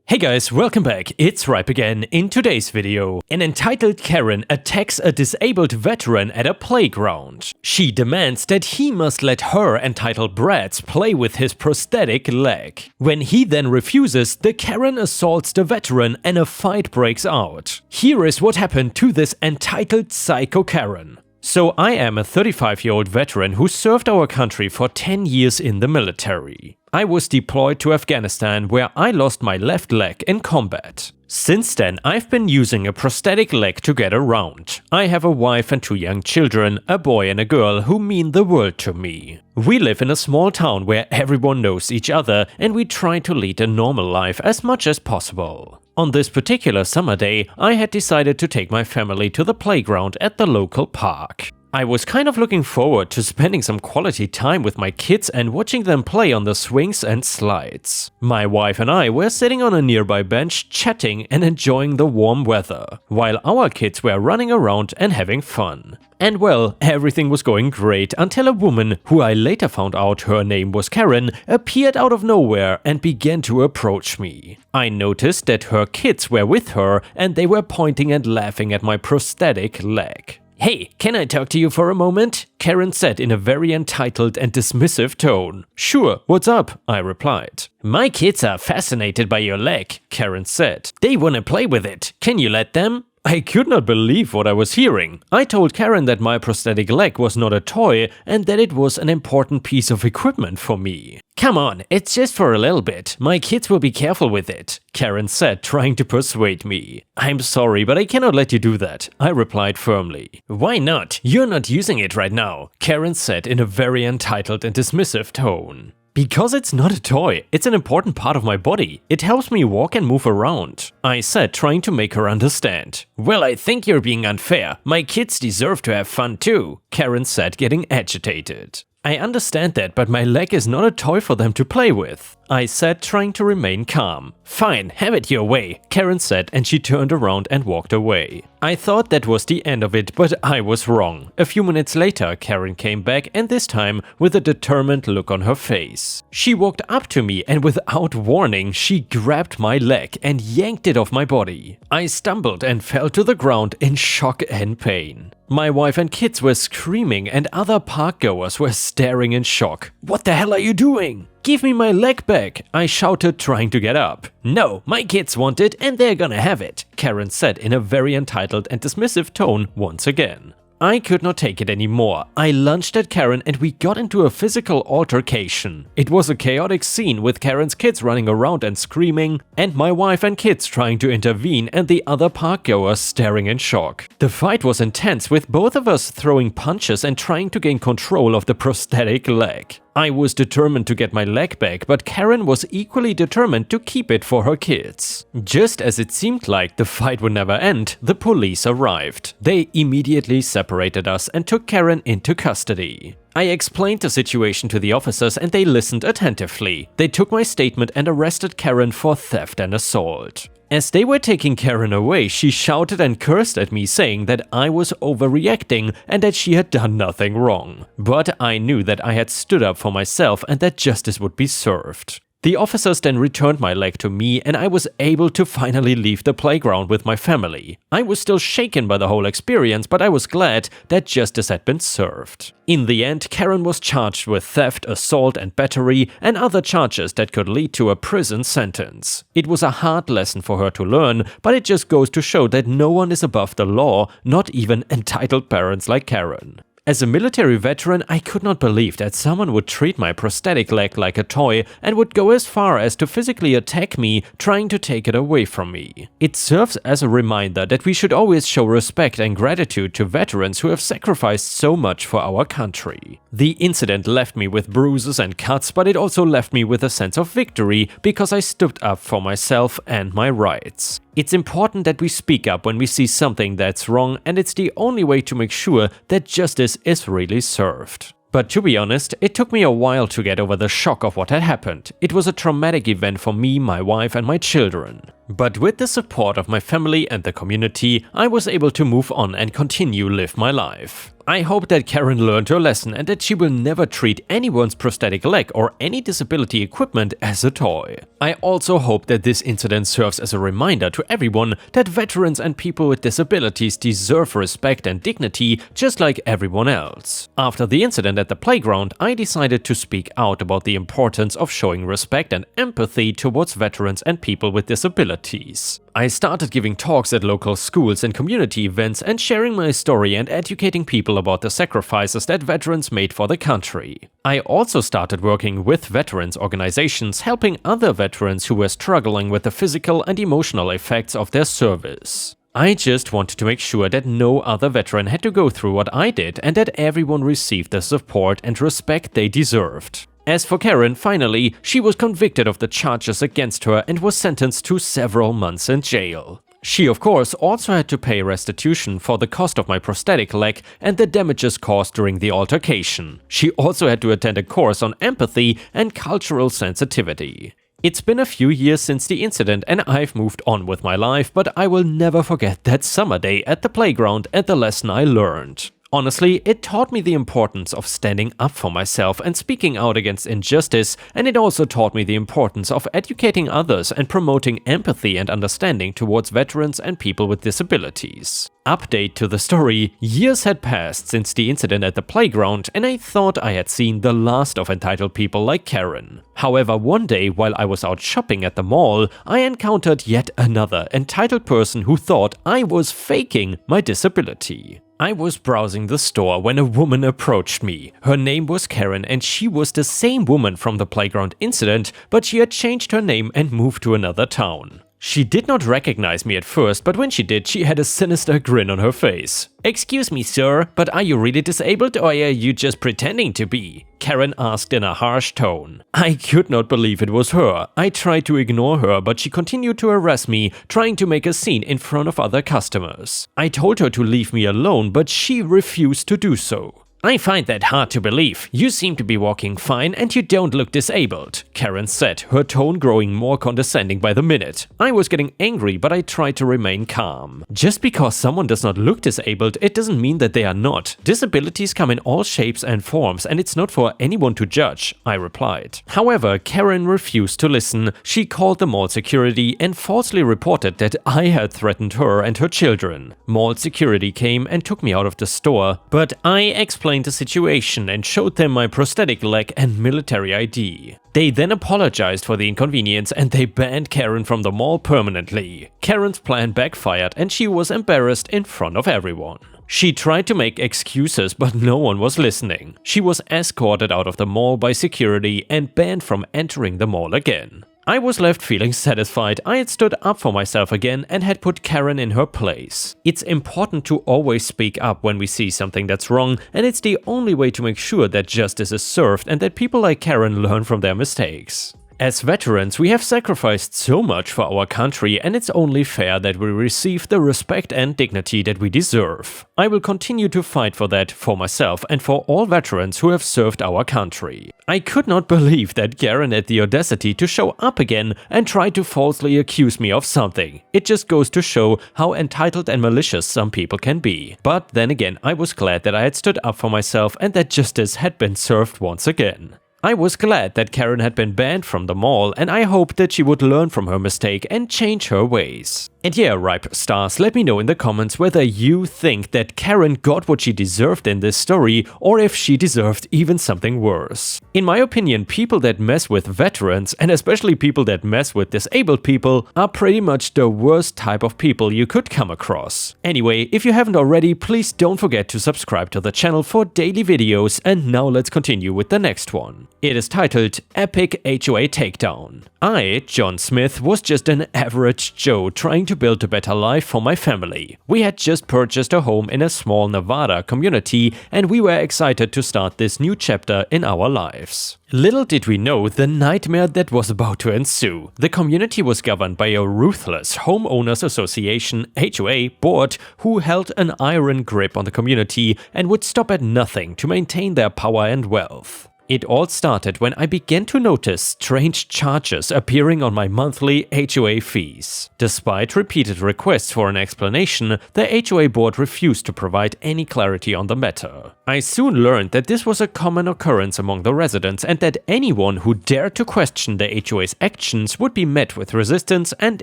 Hey guys, welcome back, it's Ripe again. In today's video, an entitled Karen attacks a disabled veteran at a playground. She demands that he must let her entitled brats play with his prosthetic leg. When he then refuses, the Karen assaults the veteran and a fight breaks out. Here is what happened to this entitled psycho Karen. So I am a 35-year-old veteran who served our country for 10 years in the military. I was deployed to Afghanistan where I lost my left leg in combat. Since then, I've been using a prosthetic leg to get around. I have a wife and 2 young children, a boy and a girl who mean the world to me. We live in a small town where everyone knows each other and we try to lead a normal life as much as possible. On this particular summer day, I had decided to take my family to the playground at the local park. I was kind of looking forward to spending some quality time with my kids and watching them play on the swings and slides. My wife and I were sitting on a nearby bench chatting and enjoying the warm weather, while our kids were running around and having fun. And well, everything was going great until a woman, who I later found out her name was Karen, appeared out of nowhere and began to approach me. I noticed that her kids were with her and they were pointing and laughing at my prosthetic leg. "Hey, can I talk to you for a moment?" Karen said in a very entitled and dismissive tone. "Sure, what's up?" I replied. "My kids are fascinated by your leg," Karen said. "They want to play with it. Can you let them?" I could not believe what I was hearing. I told Karen that my prosthetic leg was not a toy and that it was an important piece of equipment for me. "Come on, it's just for a little bit. My kids will be careful with it," Karen said, trying to persuade me. "I'm sorry, but I cannot let you do that," I replied firmly. "Why not? You're not using it right now," Karen said in a very entitled and dismissive tone. "Because it's not a toy, it's an important part of my body. It helps me walk and move around," I said, trying to make her understand. "Well, I think you're being unfair. My kids deserve to have fun too," Karen said, getting agitated. "I understand that, but my leg is not a toy for them to play with," I said, trying to remain calm. "Fine, have it your way," Karen said, and she turned around and walked away. I thought that was the end of it, but I was wrong. A few minutes later, Karen came back, and this time with a determined look on her face. She walked up to me and without warning, she grabbed my leg and yanked it off my body. I stumbled and fell to the ground in shock and pain. My wife and kids were screaming and other parkgoers were staring in shock. "What the hell are you doing? Give me my leg back," I shouted, trying to get up. "No, my kids want it and they're gonna have it," Karen said in a very entitled and dismissive tone once again. I could not take it anymore. I lunged at Karen and we got into a physical altercation. It was a chaotic scene with Karen's kids running around and screaming, and my wife and kids trying to intervene and the other parkgoers staring in shock. The fight was intense, with both of us throwing punches and trying to gain control of the prosthetic leg. I was determined to get my leg back, but Karen was equally determined to keep it for her kids. Just as it seemed like the fight would never end, the police arrived. They immediately separated us and took Karen into custody. I explained the situation to the officers and they listened attentively. They took my statement and arrested Karen for theft and assault. As they were taking Karen away, she shouted and cursed at me, saying that I was overreacting and that she had done nothing wrong. But I knew that I had stood up for myself and that justice would be served. The officers then returned my leg to me and I was able to finally leave the playground with my family. I was still shaken by the whole experience, but I was glad that justice had been served. In the end, Karen was charged with theft, assault and battery and other charges that could lead to a prison sentence. It was a hard lesson for her to learn, but it just goes to show that no one is above the law, not even entitled parents like Karen. As a military veteran, I could not believe that someone would treat my prosthetic leg like a toy and would go as far as to physically attack me, trying to take it away from me. It serves as a reminder that we should always show respect and gratitude to veterans who have sacrificed so much for our country. The incident left me with bruises and cuts, but it also left me with a sense of victory because I stood up for myself and my rights. It's important that we speak up when we see something that's wrong, and it's the only way to make sure that justice is really served. But to be honest, it took me a while to get over the shock of what had happened. It was a traumatic event for me, my wife and my children. But with the support of my family and the community, I was able to move on and continue live my life. I hope that Karen learned her lesson and that she will never treat anyone's prosthetic leg or any disability equipment as a toy. I also hope that this incident serves as a reminder to everyone that veterans and people with disabilities deserve respect and dignity just like everyone else. After the incident at the playground, I decided to speak out about the importance of showing respect and empathy towards veterans and people with disabilities. I started giving talks at local schools and community events and sharing my story and educating people about the sacrifices that veterans made for the country. I also started working with veterans organizations, helping other veterans who were struggling with the physical and emotional effects of their service. I just wanted to make sure that no other veteran had to go through what I did and that everyone received the support and respect they deserved. As for Karen, finally, she was convicted of the charges against her and was sentenced to several months in jail. She, of course, also had to pay restitution for the cost of my prosthetic leg and the damages caused during the altercation. She also had to attend a course on empathy and cultural sensitivity. It's been a few years since the incident and I've moved on with my life, but I will never forget that summer day at the playground and the lesson I learned. Honestly, it taught me the importance of standing up for myself and speaking out against injustice, and it also taught me the importance of educating others and promoting empathy and understanding towards veterans and people with disabilities. Update to the story: years had passed since the incident at the playground and I thought I had seen the last of entitled people like Karen. However, one day while I was out shopping at the mall, I encountered yet another entitled person who thought I was faking my disability. I was browsing the store when a woman approached me. Her name was Karen and she was the same woman from the playground incident, but she had changed her name and moved to another town. She did not recognize me at first, but when she did, she had a sinister grin on her face. "Excuse me, sir, but are you really disabled or are you just pretending to be?" Karen asked in a harsh tone. I could not believe it was her. I tried to ignore her, but she continued to harass me, trying to make a scene in front of other customers. I told her to leave me alone, but she refused to do so. "I find that hard to believe. You seem to be walking fine and you don't look disabled," Karen said, her tone growing more condescending by the minute. I was getting angry, but I tried to remain calm. Just because someone does not look disabled, it doesn't mean that they are not. Disabilities come in all shapes and forms and it's not for anyone to judge, I replied. However, Karen refused to listen. She called the mall security and falsely reported that I had threatened her and her children. Mall security came and took me out of the store, but I explained the situation and showed them my prosthetic leg and military ID. They then apologized for the inconvenience and they banned Karen from the mall permanently. Karen's plan backfired and she was embarrassed in front of everyone. She tried to make excuses, but no one was listening. She was escorted out of the mall by security and banned from entering the mall again. I was left feeling satisfied. I had stood up for myself again and had put Karen in her place. It's important to always speak up when we see something that's wrong, and it's the only way to make sure that justice is served and that people like Karen learn from their mistakes. As veterans, we have sacrificed so much for our country, and it's only fair that we receive the respect and dignity that we deserve. I will continue to fight for that, for myself and for all veterans who have served our country. I could not believe that Karen had the audacity to show up again and try to falsely accuse me of something. It just goes to show how entitled and malicious some people can be. But then again, I was glad that I had stood up for myself and that justice had been served once again. I was glad that Karen had been banned from the mall, and I hoped that she would learn from her mistake and change her ways. And yeah, Ripe Stars, let me know in the comments whether you think that Karen got what she deserved in this story, or if she deserved even something worse. In my opinion, people that mess with veterans, and especially people that mess with disabled people, are pretty much the worst type of people you could come across. Anyway, if you haven't already, please don't forget to subscribe to the channel for daily videos, and now let's continue with the next one. It is titled Epic HOA Takedown. I, John Smith, was just an average Joe trying to build a better life for my family. We had just purchased a home in a small Nevada community and we were excited to start this new chapter in our lives. Little did we know the nightmare that was about to ensue. The community was governed by a ruthless homeowners association (HOA) board who held an iron grip on the community and would stop at nothing to maintain their power and wealth. It all started when I began to notice strange charges appearing on my monthly HOA fees. Despite repeated requests for an explanation, the HOA board refused to provide any clarity on the matter. I soon learned that this was a common occurrence among the residents and that anyone who dared to question the HOA's actions would be met with resistance and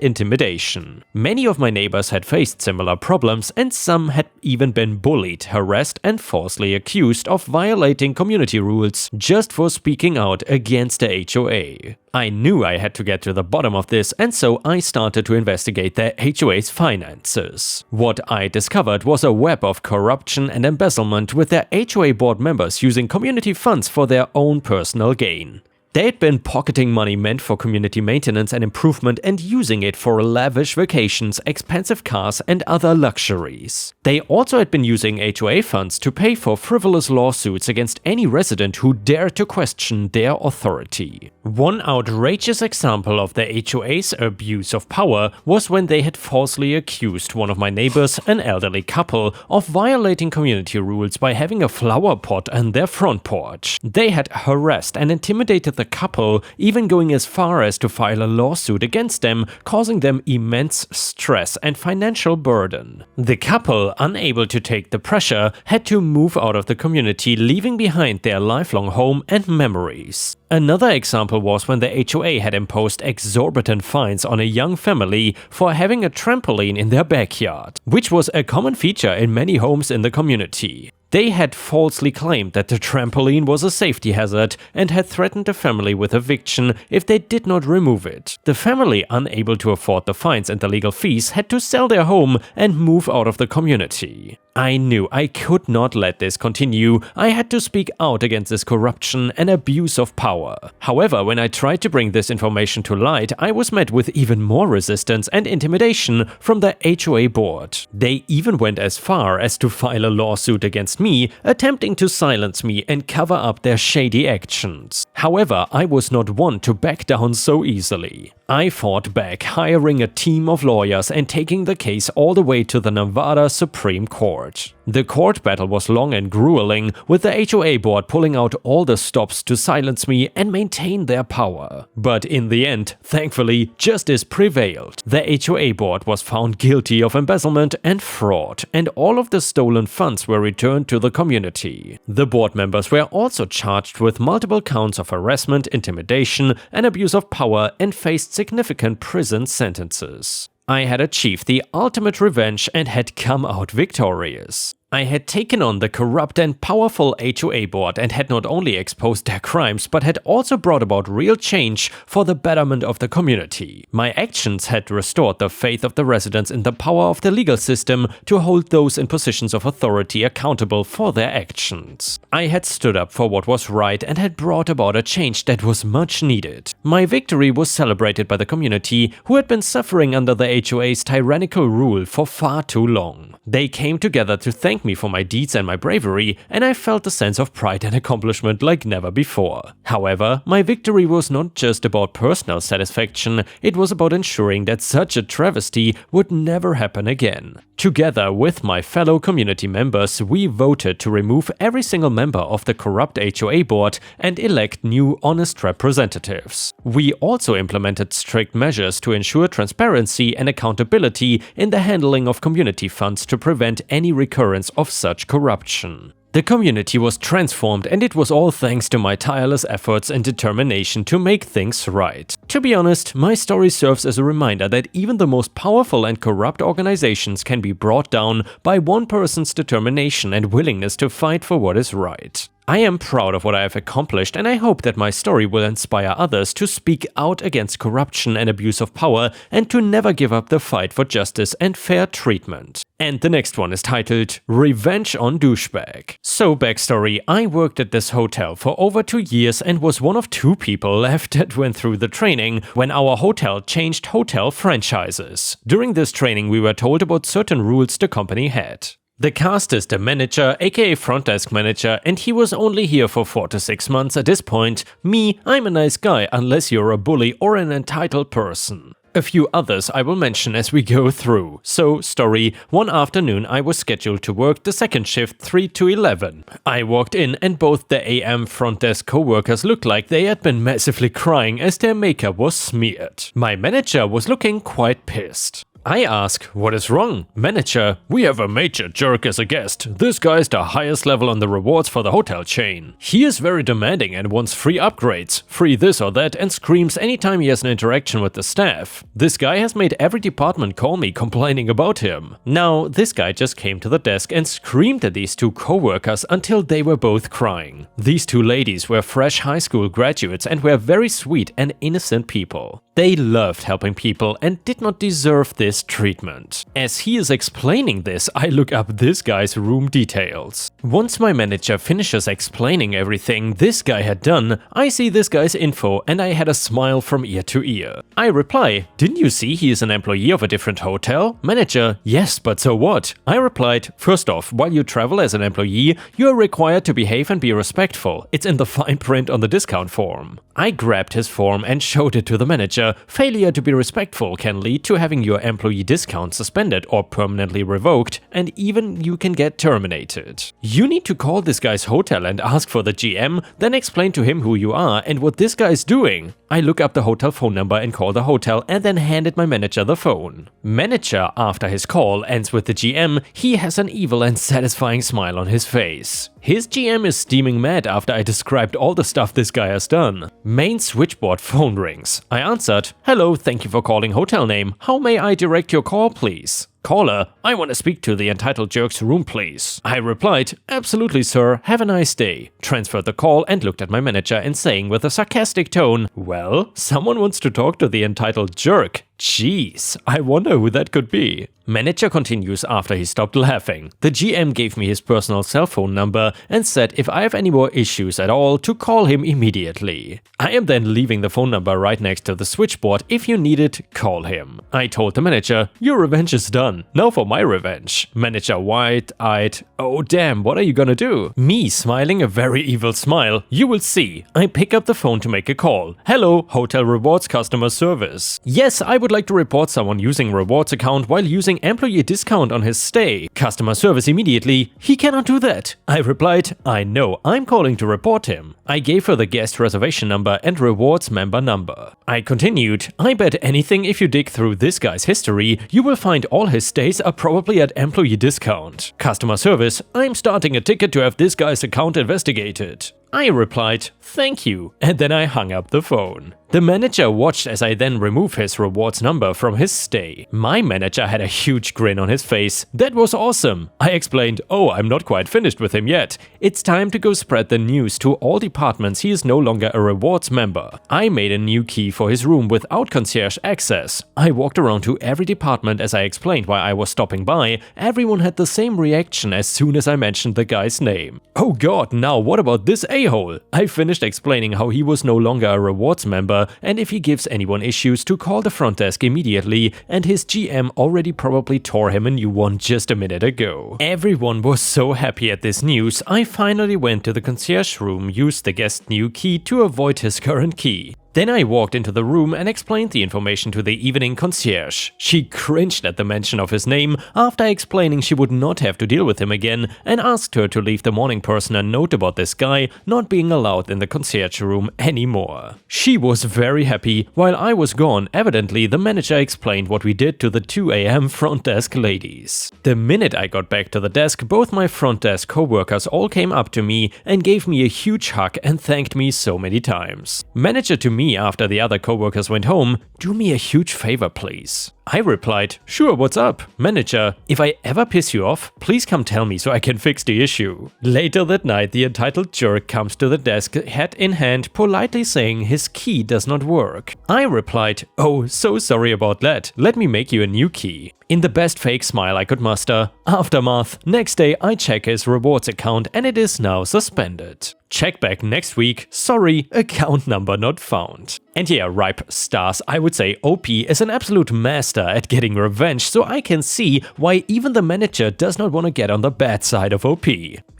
intimidation. Many of my neighbors had faced similar problems, and some had even been bullied, harassed, and falsely accused of violating community rules just for speaking out against the HOA. I knew I had to get to the bottom of this, and so I started to investigate the HOA's finances. What I discovered was a web of corruption and embezzlement, with their HOA board members using community funds for their own personal gain. They had been pocketing money meant for community maintenance and improvement and using it for lavish vacations, expensive cars, and other luxuries. They also had been using HOA funds to pay for frivolous lawsuits against any resident who dared to question their authority. One outrageous example of the HOA's abuse of power was when they had falsely accused one of my neighbors, an elderly couple, of violating community rules by having a flower pot on their front porch. They had harassed and intimidated the couple, even going as far as to file a lawsuit against them, causing them immense stress and financial burden. The couple, unable to take the pressure, had to move out of the community, leaving behind their lifelong home and memories. Another example was when the HOA had imposed exorbitant fines on a young family for having a trampoline in their backyard, which was a common feature in many homes in the community. They had falsely claimed that the trampoline was a safety hazard and had threatened the family with eviction if they did not remove it. The family, unable to afford the fines and the legal fees, had to sell their home and move out of the community. I knew I could not let this continue. I had to speak out against this corruption and abuse of power. However, when I tried to bring this information to light, I was met with even more resistance and intimidation from the HOA board. They even went as far as to file a lawsuit against me, attempting to silence me and cover up their shady actions. However, I was not one to back down so easily. I fought back, hiring a team of lawyers and taking the case all the way to the Nevada Supreme Court. The court battle was long and grueling, with the HOA board pulling out all the stops to silence me and maintain their power. But in the end, thankfully, justice prevailed. The HOA board was found guilty of embezzlement and fraud, and all of the stolen funds were returned to the community. The board members were also charged with multiple counts of harassment, intimidation, and abuse of power, and faced significant prison sentences. I had achieved the ultimate revenge and had come out victorious. I had taken on the corrupt and powerful HOA board and had not only exposed their crimes, but had also brought about real change for the betterment of the community. My actions had restored the faith of the residents in the power of the legal system to hold those in positions of authority accountable for their actions. I had stood up for what was right and had brought about a change that was much needed. My victory was celebrated by the community, who had been suffering under the HOA's tyrannical rule for far too long. They came together to thank me for my deeds and my bravery, and I felt a sense of pride and accomplishment like never before. However, my victory was not just about personal satisfaction, it was about ensuring that such a travesty would never happen again. Together with my fellow community members, we voted to remove every single member of the corrupt HOA board and elect new honest representatives. We also implemented strict measures to ensure transparency and accountability in the handling of community funds to prevent any recurrence of such corruption. The community was transformed, and it was all thanks to my tireless efforts and determination to make things right. To be honest, my story serves as a reminder that even the most powerful and corrupt organizations can be brought down by one person's determination and willingness to fight for what is right. I am proud of what I have accomplished, and I hope that my story will inspire others to speak out against corruption and abuse of power and to never give up the fight for justice and fair treatment. And the next one is titled Revenge on Douchebag. So backstory, I worked at this hotel for over 2 years and was one of 2 people left that went through the training when our hotel changed hotel franchises. During this training we were told about certain rules the company had. The cast is the manager, aka front desk manager, and he was only here for 4 to 6 months at this point. Me, I'm a nice guy unless you're a bully or an entitled person. A few others I will mention as we go through. So, story, one afternoon I was scheduled to work the second shift 3 to 11. I walked in and both the AM front desk co-workers looked like they had been massively crying as their makeup was smeared. My manager was looking quite pissed. I ask, what is wrong? Manager, we have a major jerk as a guest. This guy is the highest level on the rewards for the hotel chain. He is very demanding and wants free upgrades, free this or that, and screams anytime he has an interaction with the staff. This guy has made every department call me complaining about him. Now, this guy just came to the desk and screamed at these two co-workers until they were both crying. These two ladies were fresh high school graduates and were very sweet and innocent people. They loved helping people and did not deserve this treatment. As he is explaining this, I look up this guy's room details. Once my manager finishes explaining everything this guy had done, I see this guy's info and I had a smile from ear to ear. I reply, didn't you see he is an employee of a different hotel? Manager, yes, but so what? I replied, first off, while you travel as an employee, you are required to behave and be respectful. It's in the fine print on the discount form. I grabbed his form and showed it to the manager. Failure to be respectful can lead to having your employee discount suspended or permanently revoked, and even you can get terminated. You need to call this guy's hotel and ask for the GM, then explain to him who you are and what this guy is doing. I look up the hotel phone number and call the hotel and then handed my manager the phone. Manager, after his call ends with the GM, he has an evil and satisfying smile on his face. His GM is steaming mad after I described all the stuff this guy has done. Main switchboard phone rings. I answered, hello, thank you for calling hotel name. How may I direct your call, please? Caller, I want to speak to the entitled jerk's room, please. I replied, absolutely, sir, have a nice day. Transferred the call and looked at my manager and saying with a sarcastic tone, well, someone wants to talk to the entitled jerk. Jeez, I wonder who that could be. Manager continues after he stopped laughing. The GM gave me his personal cell phone number and said if I have any more issues at all to call him immediately. I am then leaving the phone number right next to the switchboard. If you need it, call him. I told the manager, your revenge is done. Now for my revenge. Manager wide-eyed, oh damn, what are you gonna do? Me smiling a very evil smile. You will see. I pick up the phone to make a call. Hello, Hotel Rewards customer service. Yes, I would like to report someone using rewards account while using employee discount on his stay. Customer service immediately, he cannot do that. I replied, I know, I'm calling to report him. I gave her the guest reservation number and rewards member number. I continued, I bet anything if you dig through this guy's history, you will find all his stays are probably at employee discount. Customer service, I'm starting a ticket to have this guy's account investigated. I replied, thank you, and then I hung up the phone. The manager watched as I then removed his rewards number from his stay. My manager had a huge grin on his face. That was awesome. I explained, oh, I'm not quite finished with him yet. It's time to go spread the news to all departments he is no longer a rewards member. I made a new key for his room without concierge access. I walked around to every department as I explained why I was stopping by. Everyone had the same reaction as soon as I mentioned the guy's name. Oh god, now what about this a-hole? I finished explaining how he was no longer a rewards member and if he gives anyone issues to call the front desk immediately, and his GM already probably tore him a new one just a minute ago. Everyone was so happy at this news, I finally went to the concierge room, used the guest's new key to avoid his current key. Then I walked into the room and explained the information to the evening concierge. She cringed at the mention of his name after explaining she would not have to deal with him again and asked her to leave the morning person a note about this guy not being allowed in the concierge room anymore. She was very happy. While I was gone, evidently the manager explained what we did to the 2 AM front desk ladies. The minute I got back to the desk, both my front desk co-workers all came up to me and gave me a huge hug and thanked me so many times. Manager to me after the other co-workers went home, do me a huge favor please. I replied, sure, what's up? Manager, if I ever piss you off, please come tell me so I can fix the issue. Later that night, the entitled jerk comes to the desk, hat in hand, politely saying his key does not work. I replied, oh, so sorry about that, let me make you a new key. In the best fake smile I could muster. Aftermath. Next day I check his rewards account and it is now suspended. Check back next week. Sorry, account number not found. And yeah, Ripe stars, I would say OP is an absolute master at getting revenge, so I can see why even the manager does not want to get on the bad side of OP.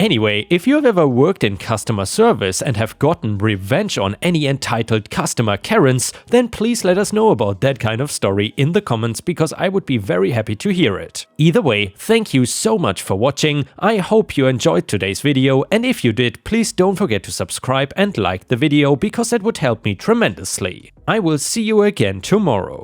Anyway, if you have ever worked in customer service and have gotten revenge on any entitled customer Karens, then please let us know about that kind of story in the comments, because I would be very happy to hear it. Either way, thank you so much for watching. I hope you enjoyed today's video, and if you did, please don't forget to subscribe and like the video, because that would help me tremendously. I will see you again tomorrow.